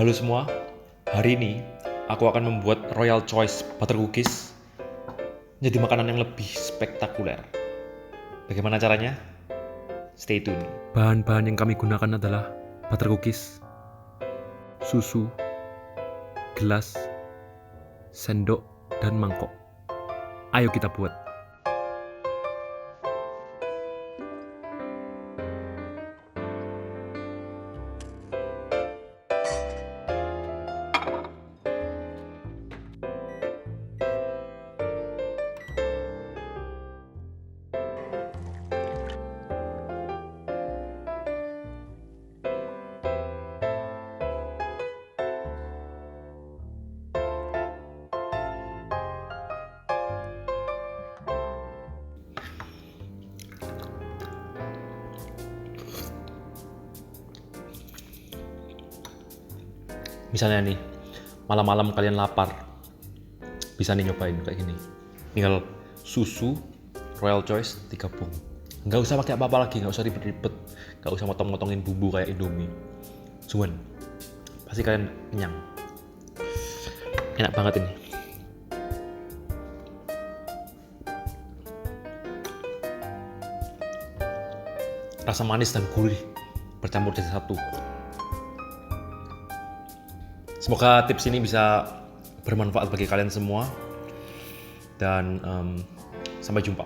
Halo semua, hari ini aku akan membuat royal choice butter cookies menjadi makanan yang lebih spektakuler. Bagaimana caranya? Stay tune. Bahan-bahan yang kami gunakan adalah butter cookies, susu, gelas, sendok, dan mangkok. Ayo kita buat. Misalnya nih, malam-malam kalian lapar, bisa nih nyobain kayak gini. Tinggal susu royal choice digabung. Nggak usah pakai apa-apa lagi, nggak usah ribet-ribet, nggak usah motong-motongin bumbu kayak Indomie. Cuman, pasti kalian kenyang. Enak banget ini. Rasa manis dan gurih bercampur jadi satu. Semoga tips ini bisa bermanfaat bagi kalian semua dan sampai jumpa.